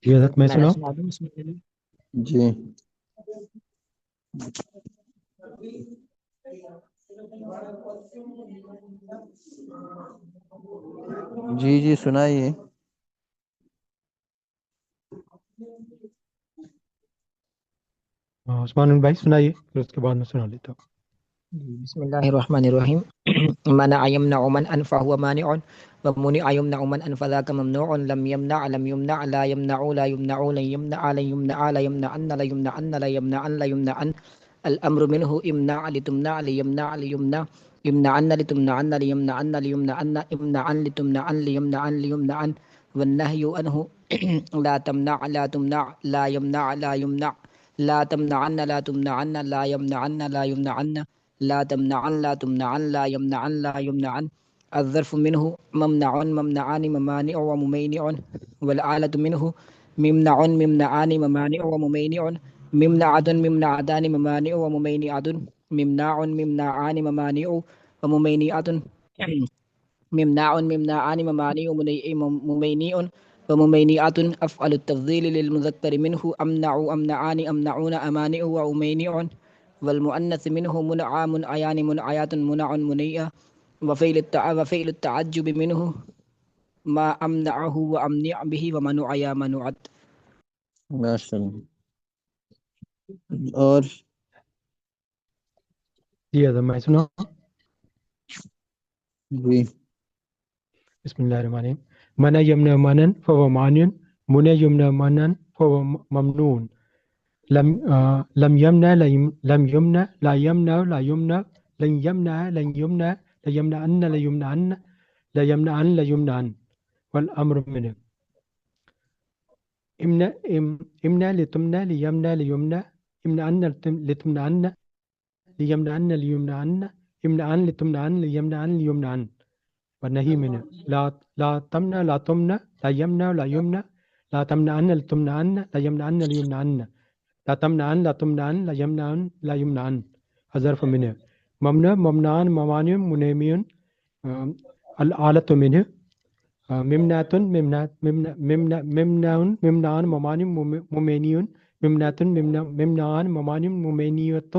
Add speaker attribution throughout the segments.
Speaker 1: جی حضرت میں سناؤں؟
Speaker 2: سنا دوں اس میں؟
Speaker 3: جی جی جی سنائیے.
Speaker 1: عثمان بھائی سنائیے، پھر اس کے بعد میں سنا لیتا ہوں.
Speaker 2: بسم اللہ الرحمن الرحیم. منع يمنع من أن فهو مانع، ومنع يمنع من أن فذاك ممنوع. لم يمنع لم يمنع لا يمنع لا يمنع لن يمنع لن يمنع لا يمنعن لا يمنعن لا يمنعن لا يمنعن. الأمر منه امنع لتمنع ليمنع ليمنع يمنعن لتمنعن ليمنعن ليمنعن امنعن لتمنعن ليمنعن ليمنعن. والنهي عنه لا تمنع لا تمنع لا يمنع لا يمنع لا تمنعن لا تمنعن لا يمنعن لا يمنعن لا تمنعن لا تمنعن لا يمنعن لا يمنعن. الظرف منه ممنع ممنعان ممانع وممينع. والآلة منه ممنع ممنعان ممانع وممينع. ممنعة ممنعتان ممانع وممينعة. ممناع ممنعان ممانع وممينعة. ممناع ممنعان ممانع وممينع وممينعة. أفعل التفضيل للمذكر منه أمنع أمنعان أمنعون أمانع وأمينع. والمؤنث منه منعى منعيان منعيات منع منيع. وفعل التعجب منه ما أمنعه وأمنع به ومنع يا منعت.
Speaker 3: ماشاء اللہ. اور
Speaker 1: جی حضرت میں سناؤں؟
Speaker 3: جی
Speaker 1: بسم اللہ الرحمن الرحیم. منع یمنع منن فهو مانع، منع یمنع منن فهو ممنون. لم يمنع لم يمنع لا يمنع لا يمنع لن يمنع لن يمنع لا يمنعن لا يمنعن لا يمنعن لا يمنعن. والأمر منه امنع لتمنع ليمنع ليمنع امنعن لتمنعن ليمنعن ليمنعن امنعن لتمنعن ليمنعن ليمنعن. والنهي منه لا تمنع لا تمنع لا يمنع لا يمنع لا تمنعن لتمنعن لا يمنعن ليمنعن لا تمنعن لا تمنعن لا يمنعن لا يمنعن. الظرف منه ممنوع ممنعان ممانع منعمين. الآلة منه ممنعة ممنعون ممنعان ممانع ممانعون ممنعة ممنعان ممانع ممانعة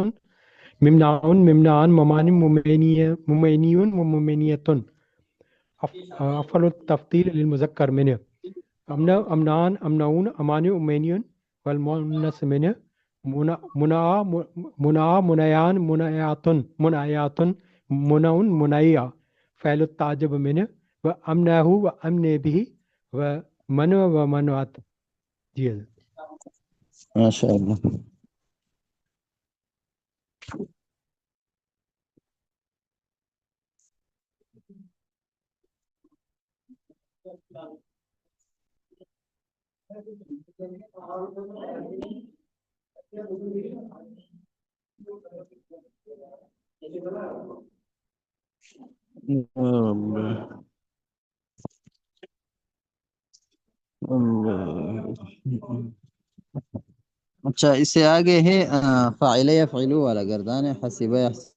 Speaker 1: ممنعون ممنعان ممانع ممانعون وممانعة. أفعل التفضيل للمذكر منه أمنعان أمنعون أمانع ممانعون. والمؤنث منه منع منعان منعيات منعيات منع منعيا. فعل التعجب منه وأمنعه وأمن به ومنع ومنعت. جی حضرت.
Speaker 3: ماشاء اللہ. اچھا اس سے آگے ہے فاعل یفعلو والا گردان حسب یحسب.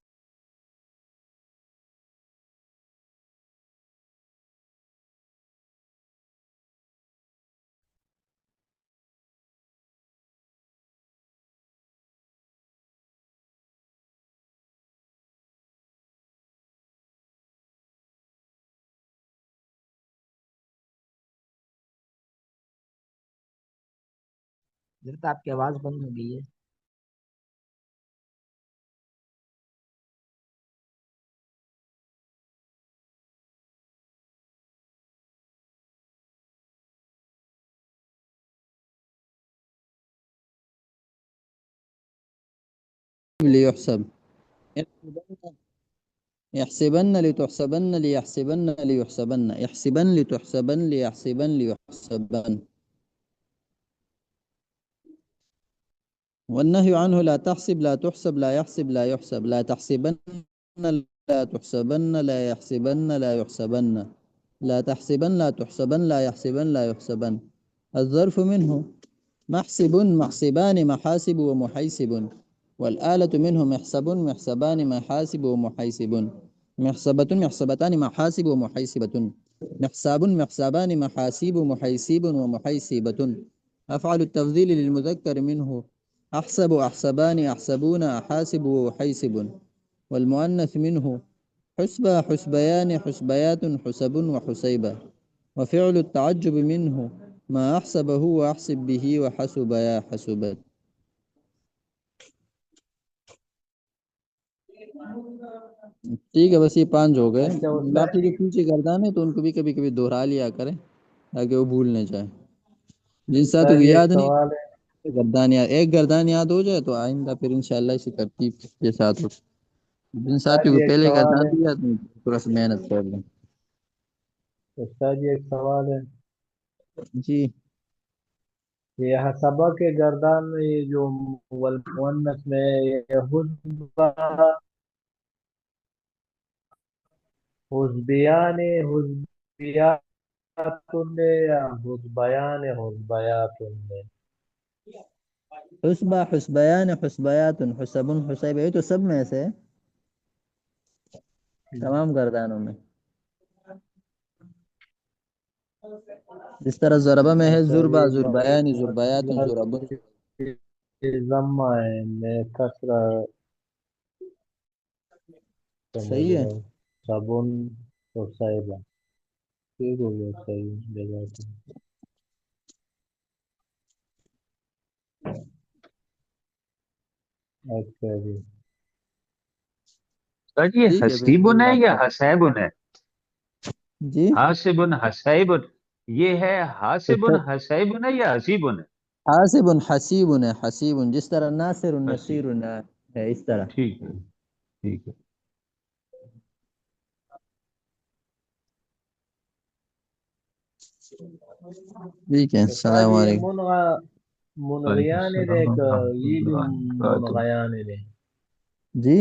Speaker 2: حضرت آپ کی آواز بند ہو گئی ہے.
Speaker 3: ليحسب يحسبن لتحسبن ليحسبن ليحسبن يحسبن لتحسبن ليحسبن ليحسبن. والنهي عنه لا تحسب لا تحسب لا يحسب لا يحسب لا تحسبن لا تحسبن لا يحسبن لا يحسبن لا تحسبن لا تحسبن لا يحسبن لا يحسبن. الظرف منه محسب محسبان محاسب ومحيسب. والآلة منه محسب محسبان محاسب ومحيسب. محسبة محسبتان محاسب ومحيسبة. محساب محسبان محاسيب محيسيب ومحيسيبة. أفعل التفضيل للمذكر منه أحسب، أحسبان، أحسبون، أحاسب، وحيسب. والمؤنث منه حسبى، حسبيان، حسبيات، حسب، وحسيبة. وفعل التعجب منه ما أحسبه وأحسب به وحسب يا حسبت. ٹھیک ہے، بس یہ 5 ہو گئے.
Speaker 4: اچھا استاد
Speaker 3: باقی جو پیچھے گردان ہے تو ان کو بھی کبھی کبھی دہرا لیا کریں تاکہ وہ بھول نہ جائے. جن ساتھوں کو
Speaker 4: جی ایک
Speaker 3: یاد نہیں
Speaker 4: سوال ہے.
Speaker 3: گردان یاد، ایک گردان یاد ہو جائے تو آئندہ پھر انشاءاللہ اسی ترتیب کے ساتھ ہو. جن
Speaker 4: استاد
Speaker 3: ساتھیوں
Speaker 4: جی
Speaker 3: کو
Speaker 4: ایک
Speaker 3: پہلے
Speaker 4: سوال
Speaker 3: گردان
Speaker 4: ہے.
Speaker 3: دیا تو تھوڑا سا محنت کر لیں.
Speaker 4: استاد جی ایک سوال ہے.
Speaker 3: جی
Speaker 4: یہ حسبہ کے گردان میں یہ جو والمؤنث میں یہ حسبہ، حسبیان، حسبیاتن یا حسبیان، حسبیاتن؟
Speaker 3: حسبہ، حسبیان، حسبیات، حسب، حسیب، یہ تو سب میں سے ہے، تمام گردانوں میں. جس طرح ضربہ میں ہے
Speaker 4: اچھا
Speaker 3: ضربہ،
Speaker 4: یہ
Speaker 3: ضربیان، ضربیات، ضرب.
Speaker 4: ضمہ ہے میں کسرہ سمجھ
Speaker 3: صحیح ہے.
Speaker 4: رہا ہوں. صابن اور صاحبہ ٹھیک ہو گیا. صحیح جزاک اللہ. اچھا جی.
Speaker 5: سر یہ
Speaker 3: ٹھیک ہے پھر
Speaker 5: حسیبن ہے
Speaker 3: اللہ
Speaker 5: یا
Speaker 3: حافظ.
Speaker 5: حسیبن ہے؟
Speaker 3: جی
Speaker 5: حاسبن حسیبن، یہ ہے حاسبن
Speaker 3: حسب،
Speaker 5: حسیبن ہے یا حسیبن ہے؟
Speaker 3: حاسب، حسیب ہے، حسیب، جس طرح ناصر،
Speaker 5: حسیب،
Speaker 3: نصیر ہے اس طرح.
Speaker 5: ٹھیک ہے ٹھیک ہے.
Speaker 3: ٹھیک ہے،
Speaker 4: استاد
Speaker 3: السلام
Speaker 4: یہ
Speaker 3: علیکم.
Speaker 5: وعلیکم
Speaker 4: منغیان دے
Speaker 5: السلام
Speaker 4: کہ
Speaker 5: ورحمۃ
Speaker 4: یہ بھی
Speaker 5: اللہ وبرکاتہ.
Speaker 4: منغیان دے؟
Speaker 3: جی